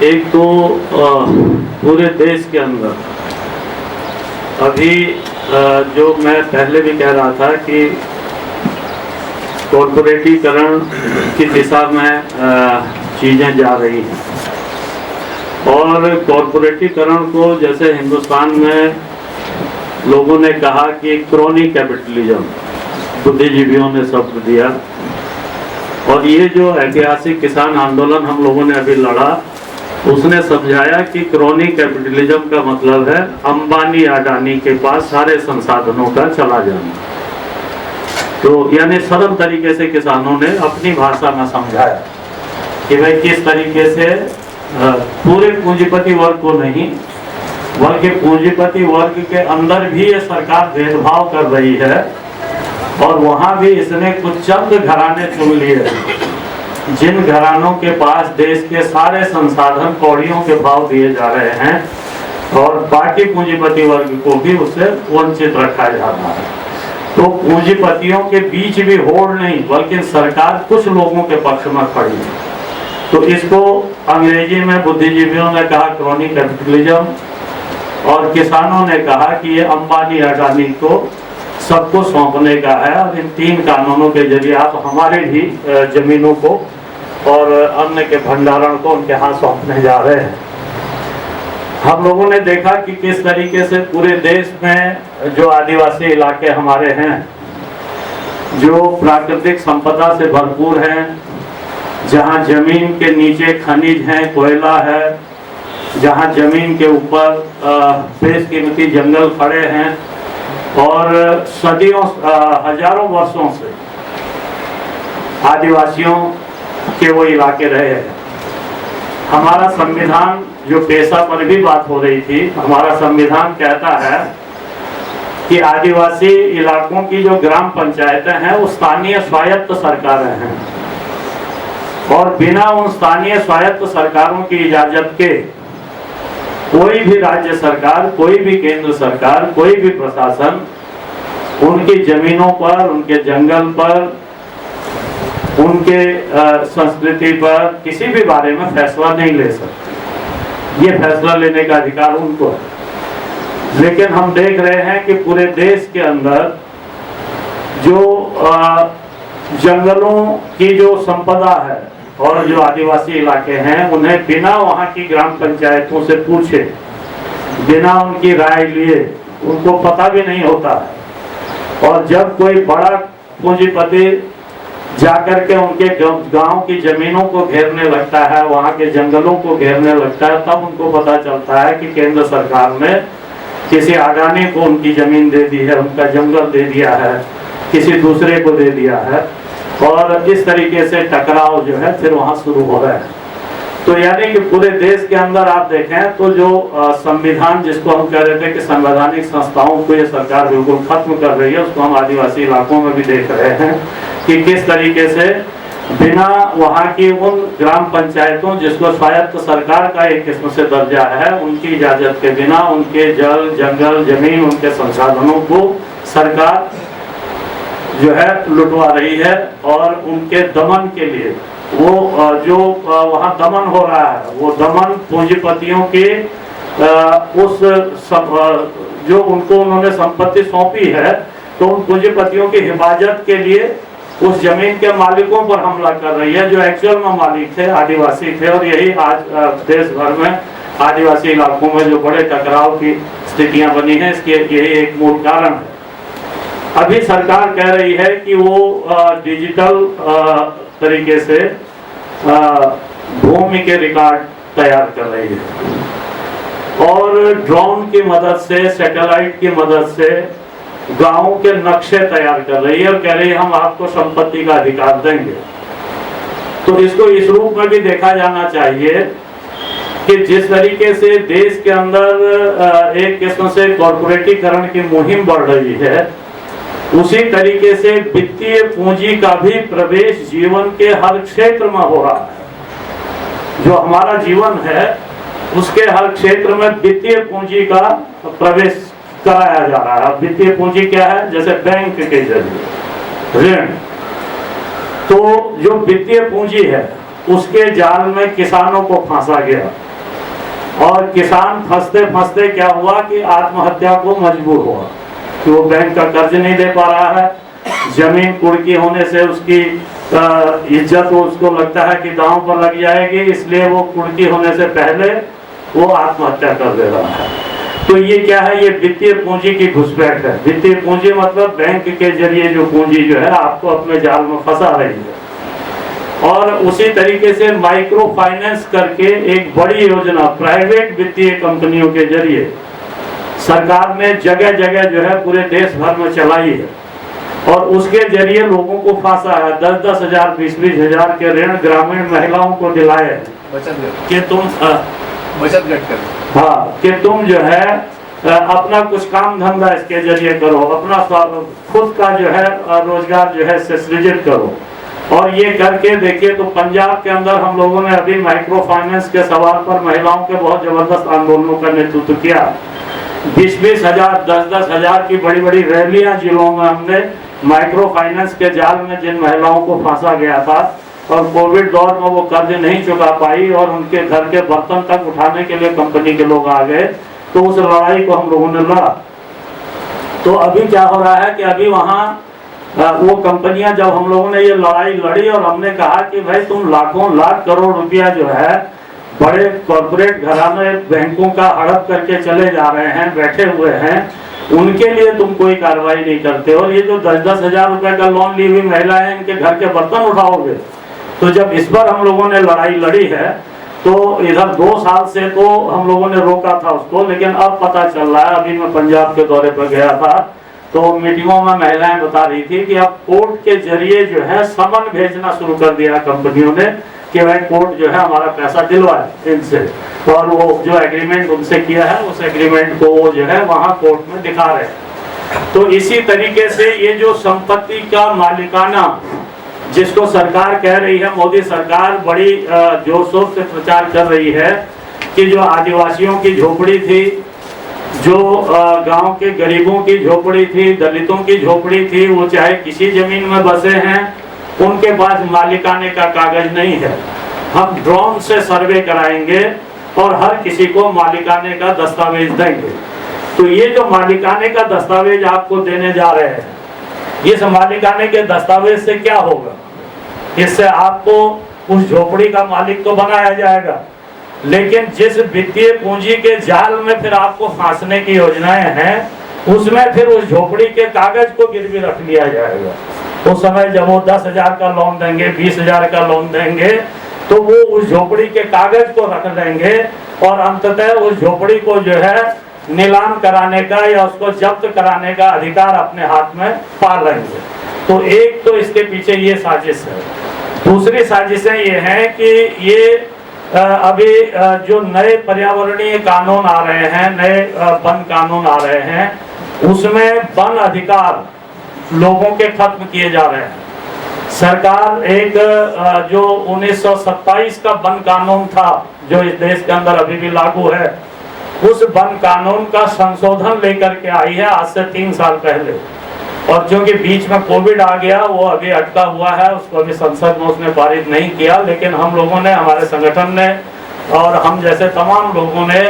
एक तो पूरे देश के अंदर अभी जो मैं पहले भी कह रहा था कि कॉर्पोरेटीकरण की दिशा में चीज़ें जा रही हैं, और कॉर्पोरेटीकरण को जैसे हिंदुस्तान में लोगों ने कहा कि क्रोनी कैपिटलिज्म, बुद्धिजीवियों ने शब्द दिया। और ये जो ऐतिहासिक किसान आंदोलन हम लोगों ने अभी लड़ा, उसने समझाया कि क्रोनी कैपिटलिज्म का मतलब है अंबानी अडानी के पास सारे संसाधनों का चला जाना। तो यानी सरल तरीके से किसानों ने अपनी भाषा में समझाया कि भाई किस तरीके से पूरे पूंजीपति वर्ग को नहीं, बल्कि पूंजीपति वर्ग के अंदर भी ये सरकार भेदभाव कर रही है। और वहां भी इसने कुछ चंद घराने चुन लिए जिन घरानों के पास देश के सारे संसाधन कौड़ियों के भाव दिए जा रहे हैं, और बाकी पूंजीपति वर्ग को भी उससे वंचित रखा जा रहा है। तो पूंजीपतियों के बीच भी होड़ नहीं, बल्कि सरकार कुछ लोगों के पक्ष में खड़ी है। तो इसको अंग्रेजी में बुद्धिजीवियों ने कहा क्रोनी कैपिटलिज्म, और किसानों ने कहा कि ये अंबानी अडानी को सबको सौंपने का है, और इन 3 कानूनों के जरिए आप हमारे भी जमीनों को और अन्न के भंडारण को उनके हाथ सौंपने जा रहे हैं। हम लोगों ने देखा कि किस तरीके से पूरे देश में जो आदिवासी इलाके हमारे हैं, जो प्राकृतिक संपदा से भरपूर हैं, जहां जमीन के नीचे खनिज हैं, कोयला है, जहां जमीन के ऊपर बेशकीमती जंगल खड़े हैं, और सदियों हजारों वर्षों से आदिवासियों के वो इलाके रहे हैं। हमारा संविधान, जो पेशा पर भी बात हो रही थी, हमारा संविधान कहता है कि आदिवासी इलाकों की जो ग्राम पंचायतें हैं वो स्थानीय स्वायत्त सरकारें हैं, और बिना उन स्थानीय स्वायत्त सरकारों की इजाजत के कोई भी राज्य सरकार, कोई भी केंद्र सरकार, कोई भी प्रशासन उनकी जमीनों पर, उनके जंगल पर, उनके संस्कृति पर किसी भी बारे में फैसला नहीं ले सकती। ये फैसला लेने का अधिकार उनको है। लेकिन हम देख रहे हैं कि पूरे देश के अंदर जो जंगलों की जो संपदा है और जो आदिवासी इलाके हैं, उन्हें बिना वहां की ग्राम पंचायतों से पूछे, बिना उनकी राय लिए, उनको पता भी नहीं होता है। और जब कोई बड़ा पूंजीपति जाकर के उनके गांव की जमीनों को घेरने लगता है, वहां के जंगलों को घेरने लगता है, तब उनको पता चलता है कि केंद्र सरकार ने किसी अडानी को उनकी जमीन दे दी है, उनका जंगल दे दिया है, किसी दूसरे को दे दिया है, और इस तरीके से टकराव जो है फिर वहां शुरू हो रहा है। तो यानी कि पूरे देश के अंदर आप देखें तो जो संविधान, जिसको हम कह रहे थे कि संवैधानिक संस्थाओं को ये सरकार बिल्कुल खत्म कर रही है, उसको हम आदिवासी इलाकों में भी देख रहे हैं कि किस तरीके से बिना वहां की उन ग्राम पंचायतों, जिसको स्वायत्त सरकार का एक किस्म से दर्जा है, उनकी इजाजत के बिना उनके जल, जंगल, जमीन, उनके संसाधनों को सरकार जो है लुटवा रही है। और उनके दमन के लिए वो जो वहाँ दमन हो रहा है, वो दमन पूंजीपतियों के जो उनको उन्होंने संपत्ति सौंपी है, तो उन पूंजीपतियों की हिफाजत के लिए उस जमीन के मालिकों पर हमला कर रही है, जो एक्चुअल में मालिक थे, आदिवासी थे। और यही आज देश भर में आदिवासी इलाकों में जो बड़े टकराव की स्थितियां बनी हैं, इसके यही एक मूल कारण है। अभी सरकार कह रही है कि वो डिजिटल तरीके से भूमि के रिकॉर्ड तैयार कर रही है, और ड्रोन की मदद से, सैटेलाइट की मदद से गांवों के नक्शे तैयार कर रही है, और कह रही है हम आपको संपत्ति का अधिकार देंगे। तो इसको इस रूप में भी देखा जाना चाहिए कि जिस तरीके से देश के अंदर एक किस्म से कॉर्पोरेटीकरण की मुहिम बढ़ रही है, उसी तरीके से वित्तीय पूंजी का भी प्रवेश जीवन के हर क्षेत्र में हो रहा है। जो हमारा जीवन है उसके हर क्षेत्र में वित्तीय पूंजी का प्रवेश कराया जा रहा है। वित्तीय पूंजी क्या है? जैसे बैंक के जरिए ऋण। तो जो वित्तीय पूंजी है उसके जाल में किसानों को फंसा गया, और किसान फंसते फंसते क्या हुआ कि आत्महत्या को मजबूर हुआ कि वो बैंक का कर्ज नहीं दे पा रहा है, जमीन कुर्की होने से उसकी इज्जत उसको लगता है कि दांव पर लग जाएगी, इसलिए वो कुर्की होने से पहले वो आत्महत्या कर दे रहा है। तो ये क्या है, ये वित्तीय पूंजी की घुसपैठ है। वित्तीय पूंजी मतलब बैंक के जरिए जो पूंजी जो है आपको अपने जाल में फंसा रही है। और उसी तरीके से माइक्रो फाइनेंस करके एक बड़ी योजना प्राइवेट वित्तीय कंपनियों के जरिए सरकार ने जगह जगह जो है पूरे देश भर में चलाई है, और उसके जरिए लोगों को फांसा है। 10-10 हजार 20-20 हजार के ऋण ग्रामीण महिलाओं को दिलाए हैं कि तुम बचत गट कर, हाँ, कि तुम जो है अपना कुछ काम धंधा इसके जरिए करो, अपना खुद का जो है रोजगार जो है सृजित करो। और ये करके देखिए तो पंजाब के अंदर हम लोगों ने अभी माइक्रो फाइनेंस के सवाल पर महिलाओं के बहुत जबरदस्त आंदोलनों का नेतृत्व किया। 20-20 हजार 10-10 हजार की बड़ी बड़ी रैलियां जिलों में हमने माइक्रो फाइनेंस के जाल में जिन महिलाओं को फंसा गया था और कोविड दौर में वो कर्ज नहीं चुका पाई और उनके घर के बर्तन तक उठाने के लिए कंपनी के लोग आ गए, तो उस लड़ाई को हम लोगों ने लड़ा। तो अभी क्या हो रहा है कि अभी वहाँ वो कंपनियां, जब हम लोगों ने ये लड़ाई लड़ी और हमने कहा कि भाई तुम लाखों लाख करोड़ रुपया जो है बड़े कॉर्पोरेट घराने बैंकों का हड़प करके चले जा रहे हैं, बैठे हुए हैं, उनके लिए तुम कोई कार्रवाई नहीं करते, और ये जो 10-10 हजार रुपए का लोन ली हुई महिला है इनके घर के बर्तन उठाओगे। तो जब इस पर हम लोगों ने लड़ाई लड़ी है तो इधर 2 साल से तो हम लोगों ने रोका था उसको, लेकिन अब पता चल रहा है, अभी मैं पंजाब के दौरे पर गया था तो मीटिंगों में महिलाएं बता रही थी कि अब कोर्ट के जरिए जो है समन भेजना शुरू कर दिया कंपनियों ने कि भाई कोर्ट जो है हमारा पैसा दिलवाए इनसे, और वो जो एग्रीमेंट उनसे किया है उस एग्रीमेंट को वो जो है वहाँ कोर्ट में दिखा रहे हैं। तो इसी तरीके से ये जो संपत्ति का मालिकाना जिसको सरकार कह रही है, मोदी सरकार बड़ी जोर शोर से प्रचार कर रही है कि जो आदिवासियों की झोपड़ी थी, जो गांव के गरीबों की झोपड़ी थी, दलितों की झोपड़ी थी, वो चाहे किसी जमीन में बसे हैं, उनके पास मालिकाने का कागज नहीं है। हम ड्रोन से सर्वे कराएंगे और हर किसी को मालिकाने का दस्तावेज देंगे। तो ये जो मालिकाने का दस्तावेज आपको देने जा रहे हैं, इस मालिकाने के दस्तावेज से क्या होगा? इससे आपको उस झोपड़ी का मालिक तो बनाया जाएगा, लेकिन जिस वित्तीय पूंजी के जाल में फिर आपको फांसने की योजनाएं हैं, उसमें फिर उस झोपड़ी के कागज को गिरवी रख लिया जाएगा। उस समय जब वो 10 हजार का लोन देंगे, 20 हजार का लोन देंगे, तो वो उस झोपड़ी के कागज को रख लेंगे और अंततः उस झोपड़ी को जो है नीलाम कराने का या उसको जब्त कराने का अधिकार अपने हाथ में पा लेंगे। तो एक तो इसके पीछे ये साजिश है। दूसरी साजिशें ये हैं कि ये अभी जो नए पर्यावरणीय कानून आ रहे हैं, नए वन कानून आ रहे हैं, उसमें वन अधिकार लोगों के खत्म किए जा रहे हैं। सरकार एक जो 1927 का वन कानून था जो इस देश के अंदर अभी भी लागू है, उस वन कानून का संशोधन लेकर के आई है आज से 3 साल पहले। और क्योंकि बीच में कोविड आ गया, वो अभी अटका हुआ है, उसको अभी संसद में उसने पारित नहीं किया, लेकिन हम लोगों ने, हमारे संगठन ने और हम जैसे तमाम लोगों ने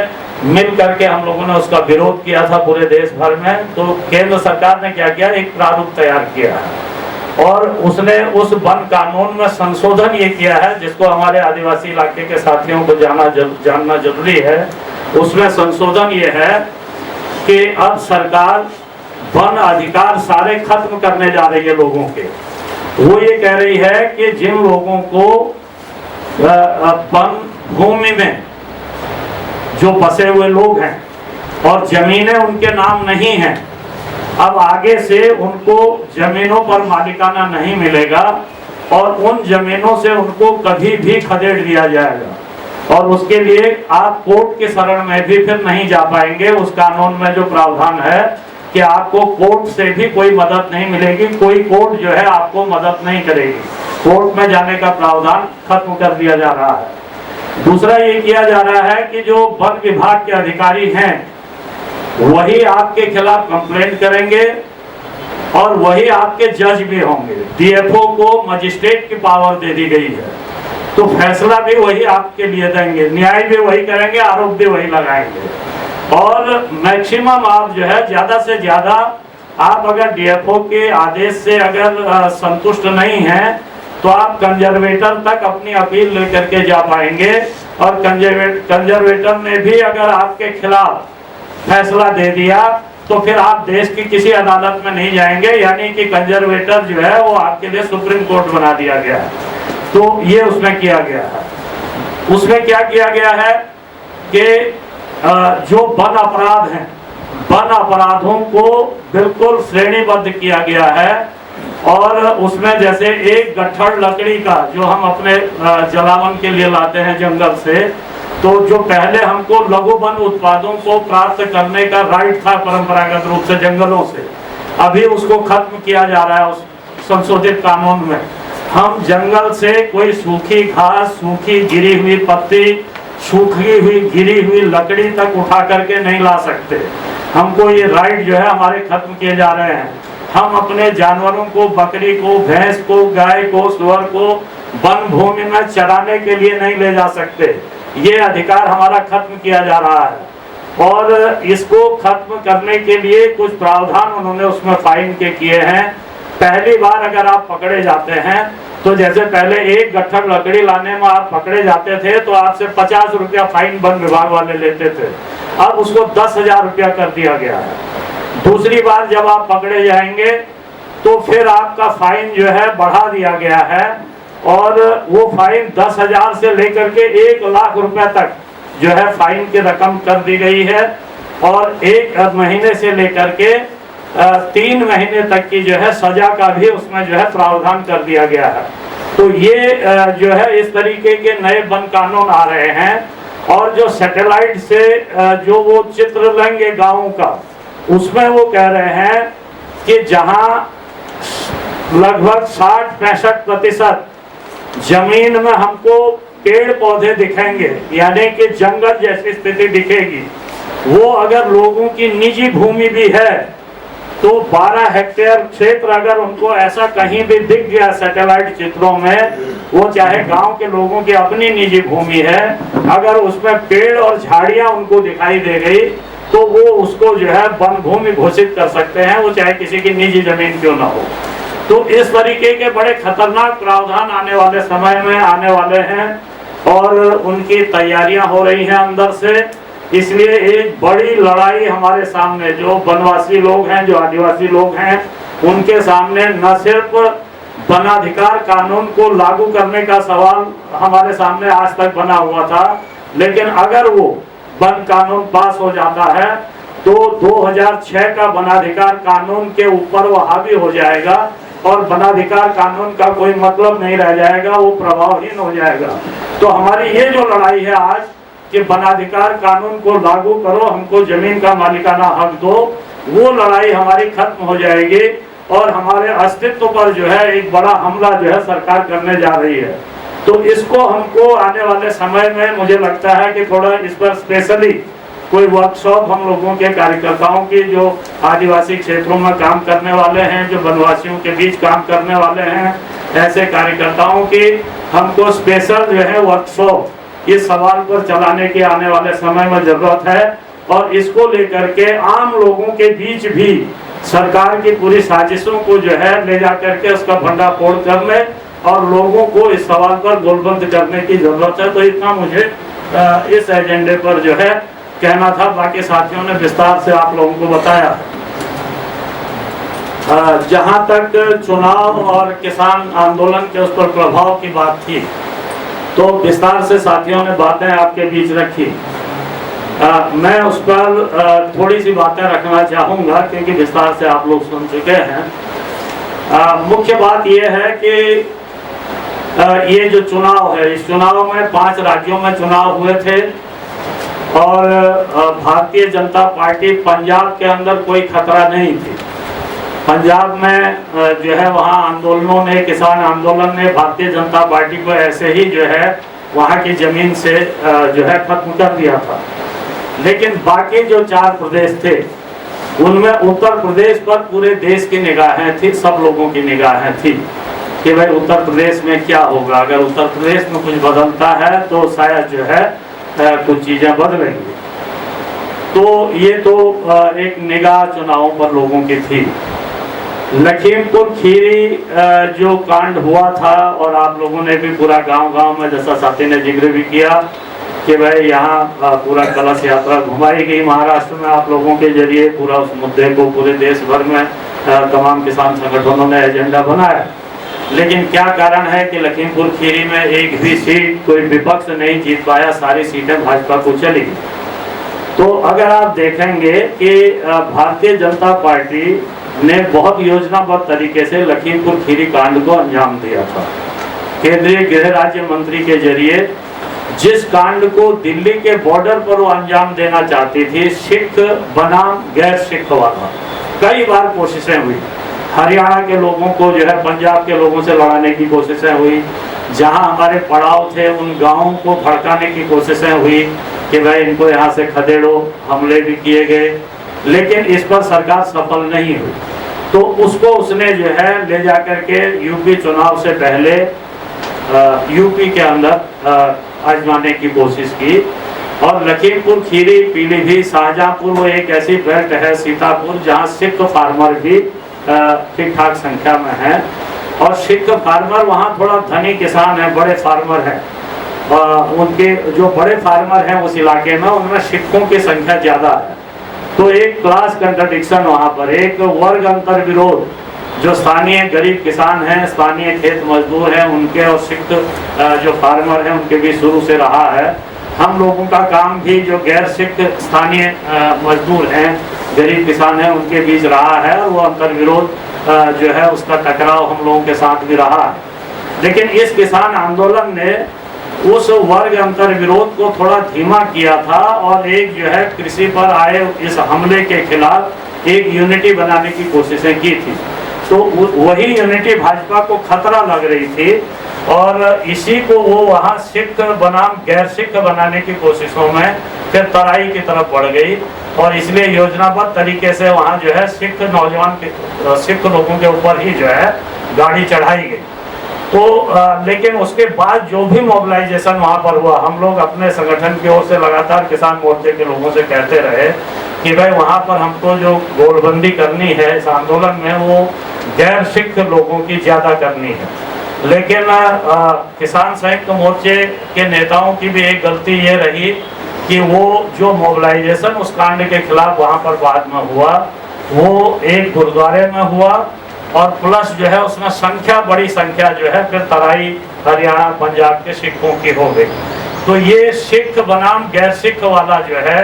मिल करके हम लोगों ने उसका विरोध किया था पूरे देश भर में। तो केंद्र सरकार ने क्या किया, एक प्रारूप तैयार किया है और उसने उस वन कानून में संशोधन ये किया है, जिसको हमारे आदिवासी इलाके के साथियों को जानना जरूरी है। उसमें संशोधन ये है कि अब सरकार वन अधिकार सारे खत्म करने जा रही है लोगों के। वो ये कह रही है कि जिन लोगों को वन भूमि में जो बसे हुए लोग हैं और जमीनें उनके नाम नहीं हैं, अब आगे से उनको जमीनों पर मालिकाना नहीं मिलेगा और उन जमीनों से उनको कभी भी खदेड़ दिया जाएगा और उसके लिए आप कोर्ट के शरण में भी फिर नहीं जा पाएंगे। उस कानून में जो प्रावधान है कि आपको कोर्ट से भी कोई मदद नहीं मिलेगी, कोई कोर्ट जो है आपको मदद नहीं करेगी, कोर्ट में जाने का प्रावधान खत्म कर दिया जा रहा है। दूसरा ये किया जा रहा है कि जो वन विभाग के अधिकारी हैं वही आपके खिलाफ कंप्लेंट करेंगे और वही आपके जज भी होंगे। डीएफओ को मजिस्ट्रेट की पावर दे दी गई है। तो फैसला भी वही आपके लिए देंगे, न्याय भी वही करेंगे, आरोप भी वही लगाएंगे। और मैक्सिमम आप जो है ज़्यादा से ज़्यादा आप अगर डीएफओ के आदेश से अगर संतुष्ट नहीं हैं तो आप कंजर्वेटर तक अपनी अपील लेकर के जा पाएंगे, और कंजर्वेटर ने भी अगर आपके खिलाफ फैसला दे दिया तो फिर आप देश की किसी अदालत में नहीं जाएंगे, यानी कि कंजर्वेटर जो है वो आपके लिए सुप्रीम कोर्ट बना दिया गया है। तो ये उसमें किया गया है। उसमें क्या किया गया है कि जो वन अपराध हैं, वन अपराधों को बिल्कुल श्रेणीबद्ध किया गया है। और उसमें जैसे एक गट्ठर लकड़ी का जो हम अपने जलावन के लिए लाते हैं जंगल से, तो जो पहले हमको लघु वन उत्पादों को प्राप्त करने का राइट था परंपरागत रूप से जंगलों से, अभी उसको खत्म किया जा रहा है उस संशोधित कानून में। हम जंगल से कोई सूखी घास, सूखी गिरी हुई पत्ती, सूखी हुई गिरी हुई लकड़ी तक उठा करके नहीं ला सकते। हमको ये राइट जो है हमारे खत्म किए जा रहे हैं। हम अपने जानवरों को, बकरी को, भैंस को, गाय को, सुअर को वन भूमि में चराने के लिए नहीं ले जा सकते। ये अधिकार हमारा खत्म किया जा रहा है। और इसको खत्म करने के लिए कुछ प्रावधान उन्होंने उसमें फाइन के किए हैं। पहली बार अगर आप पकड़े जाते हैं तो जैसे पहले एक गट्ठर लकड़ी लाने में आप पकड़े जाते थे तो आपसे 50 रुपया फाइन वन विभाग वाले लेते थे, अब उसको 10,000 रुपया कर दिया गया है। दूसरी बार जब आप पकड़े जाएंगे तो फिर आपका फाइन जो है बढ़ा दिया गया है, और वो फाइन 10,000 से लेकर के 1,00,000 रुपए तक जो है फाइन की रकम कर दी गई है। और 1 महीने से लेकर के 3 महीने तक की जो है सजा का भी उसमें जो है प्रावधान कर दिया गया है। तो ये जो है इस तरीके के नए वन कानून आ रहे हैं। और जो सैटेलाइट से जो वो चित्र लेंगे गाँव का, उसमें वो कह रहे हैं कि जहां लगभग 60-65% जमीन में हमको पेड़ पौधे दिखेंगे, यानी कि जंगल जैसी स्थिति दिखेगी, वो अगर लोगों की निजी भूमि भी है तो 12 हेक्टेयर क्षेत्र अगर उनको ऐसा कहीं भी दिख गया सैटेलाइट चित्रों में, वो चाहे गांव के लोगों की अपनी निजी भूमि है, अगर उसमें पेड़ और झाड़ियां उनको दिखाई दे गई तो वो उसको जो है वन भूमि घोषित कर सकते हैं, वो चाहे किसी की निजी जमीन क्यों ना हो। तो इस तरीके के बड़े खतरनाक प्रावधान आने वाले समय में आने वाले हैं, और उनकी तैयारियां हो रही हैं अंदर से। इसलिए एक बड़ी लड़ाई हमारे सामने, जो वनवासी लोग हैं, जो आदिवासी लोग हैं, उनके सामने न सिर्फ वनाधिकार कानून को लागू करने का सवाल हमारे सामने आज तक बना हुआ था, लेकिन अगर वो वन कानून पास हो जाता है तो 2006 का वनाधिकार कानून के ऊपर वो हावी हो जाएगा, और वनाधिकार कानून का कोई मतलब नहीं रह जाएगा, वो प्रभावहीन हो जाएगा। तो हमारी ये जो लड़ाई है आज कि वनाधिकार कानून को लागू करो, हमको जमीन का मालिकाना हक दो, वो लड़ाई हमारी खत्म हो जाएगी, और हमारे अस्तित्व पर जो है एक बड़ा हमला जो है सरकार करने जा रही है। तो इसको हमको आने वाले समय में मुझे लगता है कि थोड़ा इस पर स्पेशली कोई वर्कशॉप हम लोगों के कार्यकर्ताओं की, जो आदिवासी क्षेत्रों में काम करने वाले हैं, जो वनवासियों के बीच काम करने वाले हैं, ऐसे कार्यकर्ताओं की हमको स्पेशल जो है वर्कशॉप इस सवाल पर चलाने की आने वाले समय में जरूरत है। और इसको लेकर के आम लोगों के बीच भी सरकार की पूरी साजिशों को जो है ले जा करके उसका भंडाफोड़ करने और लोगों को इस सवाल पर गोलबंद करने की जरूरत है। तो इतना मुझे इस एजेंडे पर जो है कहना था, बाकी साथियों ने विस्तार से आप लोगों को बताया। जहां तक चुनाव और किसान आंदोलन के उस पर प्रभाव की बात थी, तो विस्तार से साथियों ने बातें आपके बीच रखी। मैं उस पर थोड़ी सी बातें रखना चाहूँगा, क्योंकि विस्तार से आप लोग सुन चुके हैं। मुख्य बात यह है कि ये जो चुनाव है, इस चुनाव में 5 राज्यों में चुनाव हुए थे, और भारतीय जनता पार्टी पंजाब के अंदर कोई खतरा नहीं थी। पंजाब में जो है वहाँ आंदोलनों ने, किसान आंदोलन ने भारतीय जनता पार्टी को ऐसे ही जो है वहाँ की जमीन से जो है खत्म कर दिया था। लेकिन बाकी जो 4 प्रदेश थे, उनमें उत्तर प्रदेश पर पूरे देश की निगाहें थी, सब लोगों की निगाहें थी। कि भाई उत्तर प्रदेश में क्या होगा, अगर उत्तर प्रदेश में कुछ बदलता है तो शायद जो है कुछ चीज़ें बदलेंगी। तो ये तो एक निगाह चुनावों पर लोगों की थी। लखीमपुर खीरी जो कांड हुआ था, और आप लोगों ने भी पूरा गांव-गांव में, जैसा साथी ने जिक्र भी किया कि भाई यहाँ पूरा कलश यात्रा घुमाई गई महाराष्ट्र में आप लोगों के जरिए, पूरा उस मुद्दे को पूरे देश भर में तमाम किसान संगठनों ने एजेंडा बनाया। लेकिन क्या कारण है कि लखीमपुर खीरी में एक भी सीट कोई विपक्ष नहीं जीत पाया, सारी सीटें भाजपा को चली। तो अगर आप देखेंगे कि भारतीय जनता पार्टी ने बहुत योजनाबद्ध तरीके से लखीमपुर खीरी कांड को अंजाम दिया था। केंद्रीय गृह राज्य मंत्री के जरिए जिस कांड को दिल्ली के बॉर्डर पर वो अंजाम देना चाहती थी, सिख बनाम गैर सिख वाला, कई बार कोशिशें हुई। हरियाणा के लोगों को जो है पंजाब के लोगों से लड़ाने की कोशिशें हुई, जहां हमारे पड़ाव थे उन गांवों को भड़काने की कोशिशें हुई कि भाई इनको यहाँ से खदेड़ो, हमले भी किए गए, लेकिन इस पर सरकार सफल नहीं हुई। तो उसको उसने जो है ले जाकर के यूपी चुनाव से पहले यूपी के अंदर आजमाने की कोशिश की। और लखीमपुर खीरी, पीलीभीत, शाहजहांपुर, वो एक ऐसी बेल्ट है, सीतापुर, जहाँ सिख फार्मर भी ठीक ठाक संख्या में है। और सिख फार्मर वहाँ थोड़ा धनी किसान है, बड़े फार्मर हैं, उनके जो बड़े फार्मर हैं उस इलाके में, उनमें सिखों की संख्या ज़्यादा है। तो एक क्लास कंट्रडिक्शन वहाँ पर, एक वर्ग अंतर विरोध, जो स्थानीय गरीब किसान हैं, स्थानीय खेत मजदूर हैं, उनके और सिख जो फार्मर हैं उनके भी शुरू से रहा है। हम लोगों का काम भी जो गैर सिख स्थानीय मजदूर हैं, गरीब किसान हैं, उनके बीच रहा है, और वो अंतर विरोध जो है उसका टकराव हम लोगों के साथ भी रहा है। लेकिन इस किसान आंदोलन ने उस वर्ग अंतर विरोध को थोड़ा धीमा किया था, और एक जो है कृषि पर आए इस हमले के खिलाफ एक यूनिटी बनाने की कोशिशें की थी। तो वही यूनिटी भाजपा को खतरा लग रही थी, और इसी को वो वहाँ सिख बनाम गैर सिख बनाने की कोशिशों में फिर तराई की तरफ बढ़ गई, और इसलिए योजनाबद्ध तरीके से वहाँ जो है सिख नौजवान सिख लोगों के ऊपर ही जो है गाड़ी चढ़ाई गई। तो लेकिन उसके बाद जो भी मोबिलाइजेशन वहाँ पर हुआ, हम लोग अपने संगठन की ओर से लगातार किसान मोर्चे के लोगों से कहते रहे कि भाई वहाँ पर हमको जो गोलबंदी करनी है इस आंदोलन में, वो गैर सिख लोगों की ज़्यादा करनी है। लेकिन किसान संयुक्त मोर्चे के नेताओं की भी एक गलती ये रही कि वो जो मोबिलाइजेशन उस कांड के खिलाफ वहाँ पर बाद में हुआ, वो एक गुरुद्वारे में हुआ, और प्लस जो है उसमें बड़ी संख्या जो है फिर तराई, हरियाणा, पंजाब के सिखों की हो गई। तो ये सिख बनाम गैर सिख वाला जो है,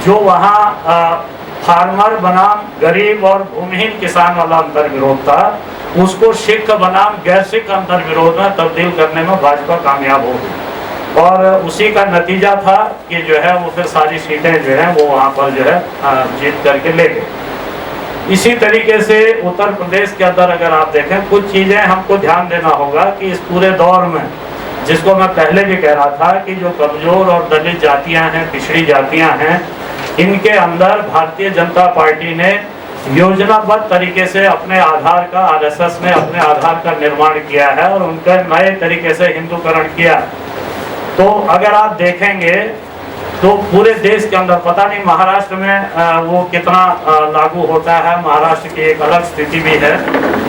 जो वहाँ फार्मर बनाम गरीब और भूमिहीन किसान वाला अंतर विरोध था, उसको सिख बनाम गैर सिख अंतर विरोध में तब्दील करने में भाजपा कामयाब हो गई, और उसी का नतीजा था कि जो है वो फिर सारी सीटें जो है वो वहाँ पर जो है जीत करके ले गए। इसी तरीके से उत्तर प्रदेश के अंदर अगर आप देखें, कुछ चीज़ें हमको ध्यान देना होगा कि इस पूरे दौर में, जिसको मैं पहले भी कह रहा था कि जो कमज़ोर और दलित जातियां हैं, पिछड़ी जातियां हैं, इनके अंदर भारतीय जनता पार्टी ने योजनाबद्ध तरीके से अपने आधार का, आरएसएस ने अपने आधार का निर्माण किया है और उनका नए तरीके से हिंदूकरण किया। तो अगर आप देखेंगे तो पूरे देश के अंदर, पता नहीं महाराष्ट्र में वो कितना लागू होता है, महाराष्ट्र की एक अलग स्थिति भी है,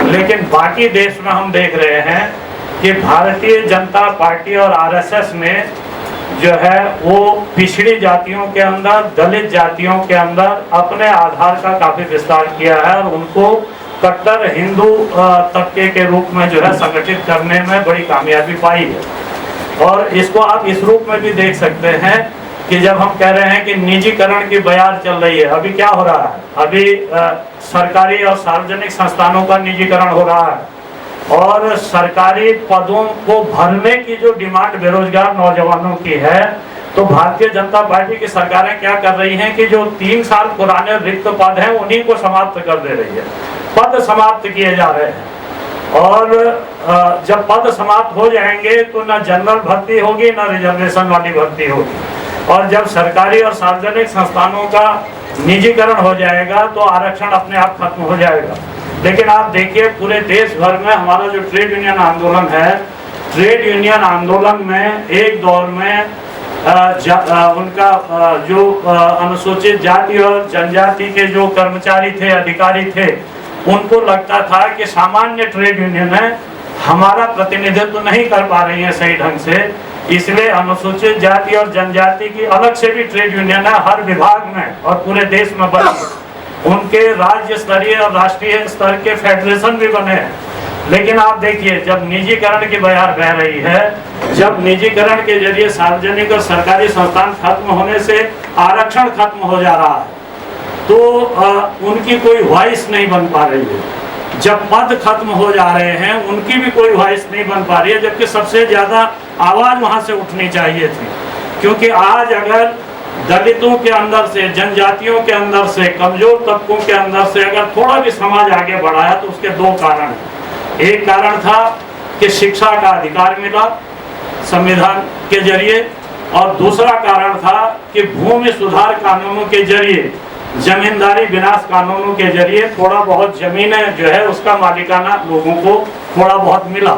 लेकिन बाकी देश में हम देख रहे हैं कि भारतीय जनता पार्टी और आरएसएस ने जो है वो पिछड़ी जातियों के अंदर, दलित जातियों के अंदर अपने आधार का काफी विस्तार किया है, और उनको कट्टर हिंदू तबके के रूप में जो है संगठित करने में बड़ी कामयाबी पाई है। और इसको आप इस रूप में भी देख सकते हैं कि जब हम कह रहे हैं कि निजीकरण की बयार चल रही है, अभी क्या हो रहा है, अभी सरकारी और सार्वजनिक संस्थानों का निजीकरण हो रहा है, और सरकारी पदों को भरने की जो डिमांड बेरोजगार नौजवानों की है, तो भारतीय जनता पार्टी की सरकारें क्या कर रही हैं कि जो 3 साल पुराने रिक्त पद हैं उन्हीं को समाप्त कर दे रही है, पद समाप्त किए जा रहे हैं। और जब पद समाप्त हो जाएंगे तो न जनरल भर्ती होगी, न रिजर्वेशन वाली भर्ती होगी, और जब सरकारी और सार्वजनिक संस्थानों का निजीकरण हो जाएगा तो आरक्षण अपने आप खत्म हो जाएगा। लेकिन आप देखिए पूरे देश भर में हमारा जो ट्रेड यूनियन आंदोलन है, ट्रेड यूनियन आंदोलन में एक दौर में उनका जो अनुसूचित जाति और जनजाति के जो कर्मचारी थे, अधिकारी थे, उनको लगता था कि सामान्य ट्रेड यूनियन है हमारा प्रतिनिधित्व नहीं कर पा रही है सही ढंग से, इसलिए अनुसूचित जाति और जनजाति की अलग से भी ट्रेड यूनियन है हर विभाग में और पूरे देश में बने। उनके राज्य स्तरीय और राष्ट्रीय स्तर के फेडरेशन भी बने हैं। लेकिन आप देखिए जब निजीकरण की बयार बह रही है, जब निजीकरण के जरिए सार्वजनिक और सरकारी संस्थान खत्म होने से आरक्षण खत्म हो जा रहा है, तो उनकी कोई वॉइस नहीं बन पा रही है। जब पद खत्म हो जा रहे हैं उनकी भी कोई वॉइस नहीं बन पा रही है, जबकि सबसे ज्यादा आवाज वहां से उठनी चाहिए थी। क्योंकि आज अगर दलितों के अंदर से, जनजातियों के अंदर से, कमजोर तबकों के अंदर से अगर थोड़ा भी समाज आगे बढ़ा है तो उसके दो कारण हैं। एक कारण था कि शिक्षा का अधिकार मिला संविधान के जरिए, और दूसरा कारण था कि भूमि सुधार कानूनों के जरिए, जमींदारी विनाश कानूनों के जरिए थोड़ा बहुत जमीनें जो है उसका मालिकाना लोगों को थोड़ा बहुत मिला।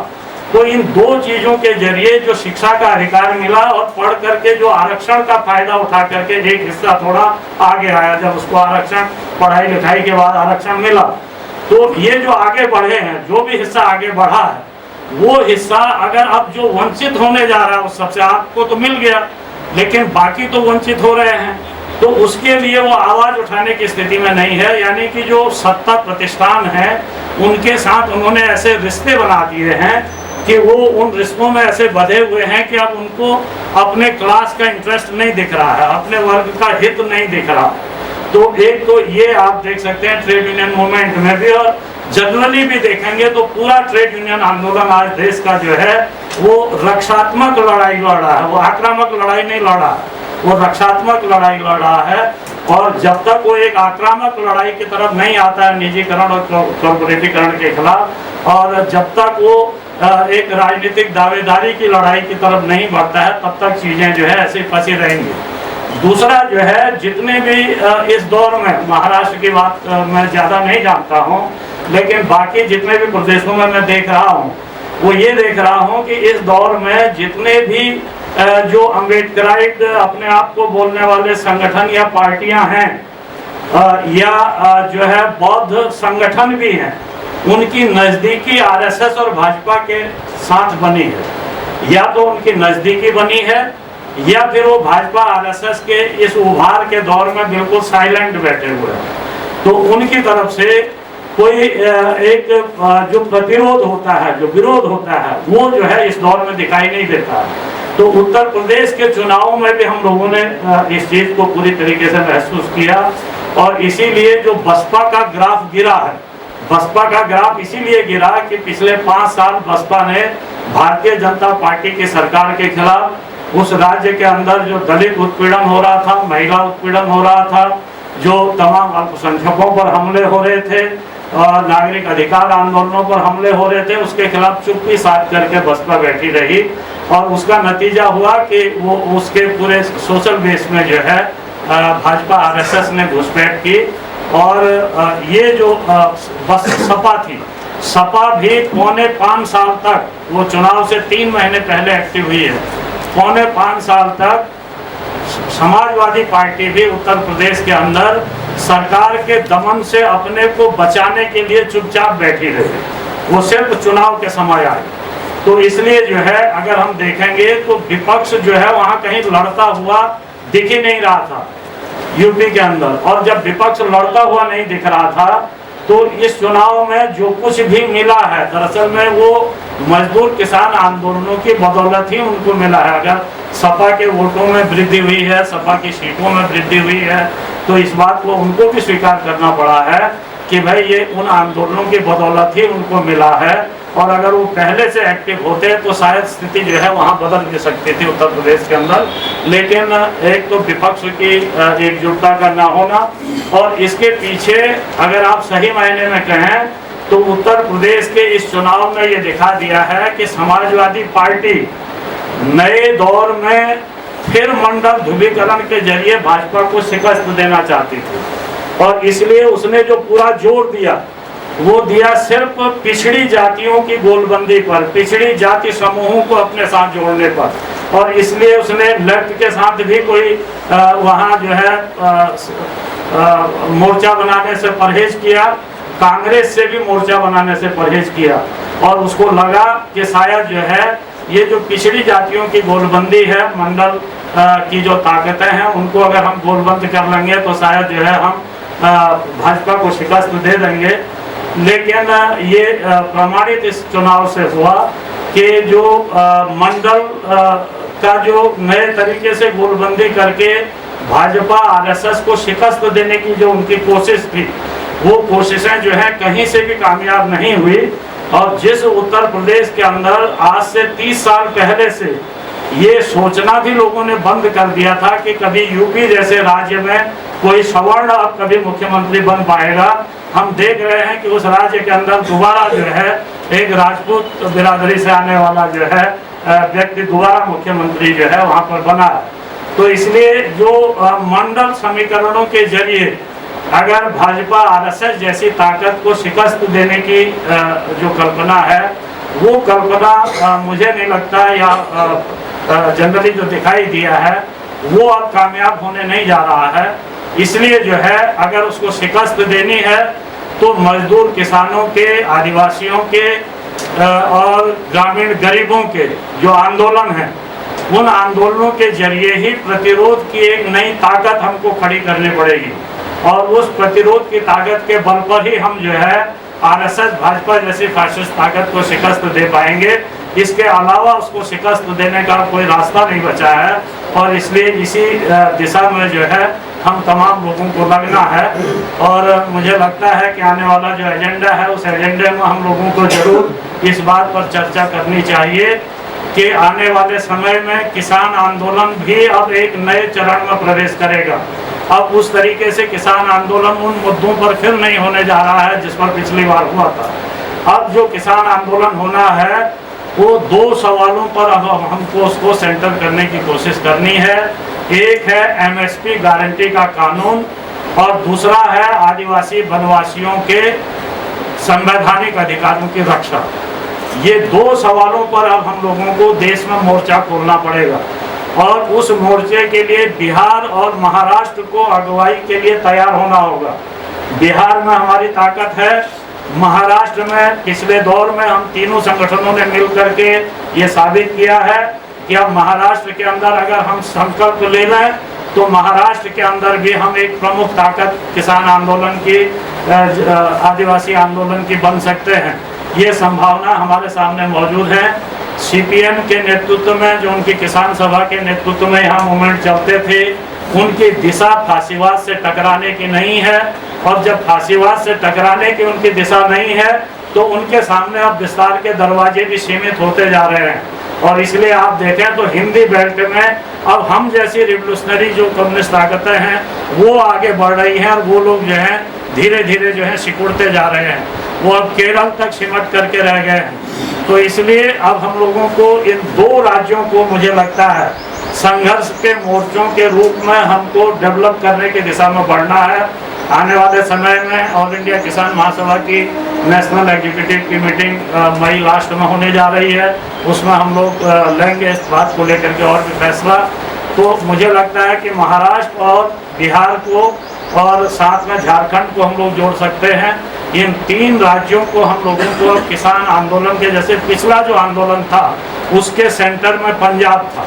तो इन दो चीजों के जरिए जो शिक्षा का अधिकार मिला और पढ़ करके जो आरक्षण का फायदा उठा करके एक हिस्सा थोड़ा आगे आया, जब उसको आरक्षण पढ़ाई लिखाई के बाद आरक्षण मिला, तो ये जो आगे बढ़े हैं, जो भी हिस्सा आगे बढ़ा है, वो हिस्सा अगर अब जो वंचित होने जा रहा है उस सबसे, आपको तो मिल गया लेकिन बाकी तो वंचित हो रहे हैं, तो उसके लिए वो आवाज उठाने की स्थिति में नहीं है। यानी कि जो सत्ता प्रतिष्ठान है उनके साथ उन्होंने ऐसे रिश्ते बना दिए हैं कि वो उन रिश्तों में ऐसे बंधे हुए हैं कि अब उनको अपने क्लास का इंटरेस्ट नहीं दिख रहा है, अपने वर्ग का हित नहीं दिख रहा। तो एक तो ये आप देख सकते हैं ट्रेड यूनियन मूवमेंट में भी, और जनरली भी देखेंगे तो पूरा ट्रेड यूनियन आंदोलन आज देश का जो है वो रक्षात्मक लड़ाई लड़ रहा है, वो आक्रामक लड़ाई नहीं लड़ रहा है, वो रक्षात्मक लड़ाई लड़ रहा है। और जब तक वो एक आक्रामक लड़ाई की तरफ नहीं आता है निजीकरण और कॉर्पोरेटीकरण के खिलाफ, और जब तक वो एक राजनीतिक दावेदारी की लड़ाई की तरफ नहीं बढ़ता है, तब तक चीजें जो है ऐसे फंसी रहेंगी। दूसरा जो है, जितने भी इस दौर में, महाराष्ट्र की बात मैं ज्यादा नहीं जानता हूँ, लेकिन बाकी जितने भी प्रदेशों में मैं देख रहा हूँ, वो ये देख रहा हूँ कि इस दौर में जितने भी जो अम्बेडकराइट अपने आप को बोलने वाले संगठन या पार्टियां हैं, या जो है बौद्ध संगठन भी हैं, उनकी नजदीकी आरएसएस और भाजपा के साथ बनी है। या तो उनकी नजदीकी बनी है, या फिर वो भाजपा आरएसएस के इस उभार के दौर में बिल्कुल साइलेंट बैठे हुए हैं। तो उनकी तरफ से कोई एक जो प्रतिरोध होता है, जो विरोध होता है, वो जो है इस दौर में दिखाई नहीं देता है। तो उत्तर प्रदेश के चुनावों में भी हम लोगों ने इस चीज को पूरी तरीके से महसूस किया, और इसीलिए जो बसपा का ग्राफ गिरा है, बसपा का ग्राफ इसीलिए गिरा कि पिछले 5 साल बसपा ने भारतीय जनता पार्टी की सरकार के खिलाफ उस राज्य के अंदर जो दलित उत्पीड़न हो रहा था, महिला उत्पीड़न हो रहा था, जो तमाम अल्पसंख्यकों पर हमले हो रहे थे और नागरिक अधिकार आंदोलनों पर हमले हो रहे थे, उसके खिलाफ चुप्पी साध करके बसपा बैठी रही। और उसका नतीजा हुआ कि वो उसके पूरे सोशल बेस में जो है भाजपा आरएसएस ने घुसपैठ की। और ये जो बस सपा थी, सपा भी पौने 5 साल तक, वो चुनाव से 3 महीने पहले एक्टिव हुई है, पौने 5 साल तक समाजवादी पार्टी भी उत्तर प्रदेश के अंदर सरकार के दमन से अपने को बचाने के लिए चुपचाप बैठी रही, वो सिर्फ चुनाव के समय आई। तो इसलिए जो है अगर हम देखेंगे तो विपक्ष जो है वहाँ कहीं लड़ता हुआ दिख ही नहीं रहा था यूपी के अंदर। और जब विपक्ष लड़ता हुआ नहीं दिख रहा था तो इस चुनाव में जो कुछ भी मिला है, दरअसल में वो मजदूर किसान आंदोलनों की बदौलत ही उनको मिला है। अगर सपा के वोटों में वृद्धि हुई है, सपा की सीटों में वृद्धि हुई है, तो इस बात को उनको भी स्वीकार करना पड़ा है कि भाई ये उन आंदोलनों की बदौलत ही उनको मिला है। और अगर वो पहले से एक्टिव होते तो शायद स्थिति जो है वहाँ बदल भी सकती थी उत्तर प्रदेश के अंदर। लेकिन एक तो विपक्ष की एकजुटता का ना होना, और इसके पीछे अगर आप सही मायने में कहें तो उत्तर प्रदेश के इस चुनाव में ये दिखा दिया है कि समाजवादी पार्टी नए दौर में फिर मंडल ध्रुवीकरण के जरिए भाजपा को शिकस्त देना चाहती थी। और इसलिए उसने जो पूरा जोर दिया वो दिया सिर्फ पिछड़ी जातियों की गोलबंदी पर, पिछड़ी जाति समूहों को अपने साथ जोड़ने पर, और इसलिए उसने लेफ्ट के साथ भी कोई वहाँ जो है मोर्चा बनाने से परहेज किया, कांग्रेस से भी मोर्चा बनाने से परहेज किया, और उसको लगा कि शायद जो है ये जो पिछड़ी जातियों की गोलबंदी है, मंडल की जो ताकतें हैं, उनको अगर हम गोलबंद कर लेंगे तो शायद जो है हम भाजपा को शिकस्त दे देंगे। लेकिन ये प्रमाणित इस चुनाव से हुआ कि जो मंडल का जो नए तरीके से गोलबंदी करके भाजपा आरएसएस को शिकस्त देने की जो उनकी कोशिश थी, वो कोशिशें जो है कहीं से भी कामयाब नहीं हुई। और जिस उत्तर प्रदेश के अंदर आज से 30 साल पहले से ये सोचना भी लोगों ने बंद कर दिया था कि कभी यूपी जैसे राज्य में कोई सवर्ण अब कभी मुख्यमंत्री बन पाएगा, हम देख रहे हैं कि उस राज्य के अंदर दोबारा जो है एक राजपूत बिरादरी से आने वाला जो है व्यक्ति दोबारा मुख्यमंत्री जो है वहाँ पर बना है। तो इसलिए जो मंडल समीकरणों के जरिए अगर भाजपा आरएसएस जैसी ताकत को शिकस्त देने की जो कल्पना है, वो कल्पना मुझे नहीं लगता, या जनरली जो दिखाई दिया है वो अब कामयाब होने नहीं जा रहा है। इसलिए जो है अगर उसको शिकस्त देनी है तो मजदूर किसानों के, आदिवासियों के और ग्रामीण गरीबों के जो आंदोलन हैं, उन आंदोलनों के जरिए ही प्रतिरोध की एक नई ताकत हमको खड़ी करनी पड़ेगी, और उस प्रतिरोध की ताकत के बल पर ही हम जो है आरएसएस भाजपा जैसी फासिस्ट ताकत को शिकस्त दे पाएंगे। इसके अलावा उसको शिकस्त देने का कोई रास्ता नहीं बचा है, और इसलिए इसी दिशा में जो है हम तमाम लोगों को लगना है। और मुझे लगता है कि आने वाला जो एजेंडा है, उस एजेंडे में हम लोगों को जरूर इस बात पर चर्चा करनी चाहिए कि आने वाले समय में किसान आंदोलन भी अब एक नए चरण में प्रवेश करेगा। अब उस तरीके से किसान आंदोलन उन मुद्दों पर फिर नहीं होने जा रहा है जिस पर पिछली बार हुआ था। अब जो किसान आंदोलन होना है वो 2 सवालों पर अब हमको उसको सेंटर करने की कोशिश करनी है। एक है एमएसपी गारंटी का कानून, और दूसरा है आदिवासी वनवासियों के संवैधानिक अधिकारों की रक्षा। ये 2 सवालों पर अब हम लोगों को देश में मोर्चा खोलना पड़ेगा, और उस मोर्चे के लिए बिहार और महाराष्ट्र को अगुवाई के लिए तैयार होना होगा। बिहार में हमारी ताकत है, महाराष्ट्र में पिछले दौर में हम तीनों संगठनों ने मिल करके ये साबित किया है कि अब महाराष्ट्र के अंदर अगर हम संकल्प ले लें तो महाराष्ट्र के अंदर भी हम एक प्रमुख ताकत किसान आंदोलन की, आदिवासी आंदोलन की बन सकते हैं। ये संभावना हमारे सामने मौजूद है। सीपीएम के नेतृत्व में, जो उनकी किसान सभा के नेतृत्व में यहाँ मूवमेंट चलते थे, उनकी दिशा फांसीवाद से टकराने की नहीं है, और जब फांसीवाद से टकराने की उनकी दिशा नहीं है तो उनके सामने अब विस्तार के दरवाजे भी सीमित होते जा रहे हैं। और इसलिए आप देखें तो हिंदी बेल्ट में अब हम जैसी रिवोल्यूशनरी जो कम्युनिस्ट ताकतें हैं वो आगे बढ़ रही हैं, और वो लोग जो हैं धीरे धीरे जो है सिकुड़ते जा रहे हैं। वो अब केरल तक सिमट करके रह गए हैं। तो इसलिए अब हम लोगों को इन 2 राज्यों को मुझे लगता है संघर्ष के मोर्चों के रूप में हमको डेवलप करने की दिशा में बढ़ना है। आने वाले समय में ऑल इंडिया किसान महासभा की नेशनल एग्जीक्यूटिव की मीटिंग मई लास्ट में होने जा रही है, उसमें हम लोग लेंगे इस बात को लेकर के और भी फैसला। तो मुझे लगता है कि महाराष्ट्र और बिहार को और साथ में झारखंड को हम लोग जोड़ सकते हैं। इन 3 राज्यों को हम लोगों को किसान आंदोलन के, जैसे पिछला जो आंदोलन था उसके सेंटर में पंजाब था,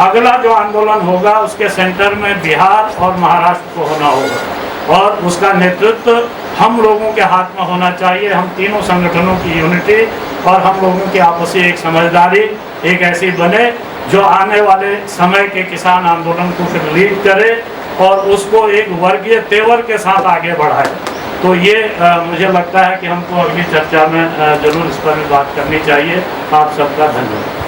अगला जो आंदोलन होगा उसके सेंटर में बिहार और महाराष्ट्र को होना होगा, और उसका नेतृत्व हम लोगों के हाथ में होना चाहिए। हम तीनों संगठनों की यूनिटी और हम लोगों की आपसी एक समझदारी एक ऐसी बने जो आने वाले समय के किसान आंदोलन को फिर लीड करे और उसको एक वर्गीय तेवर के साथ आगे बढ़ाए। तो ये मुझे लगता है कि हमको अगली चर्चा में जरूर इस पर बात करनी चाहिए। आप सबका धन्यवाद।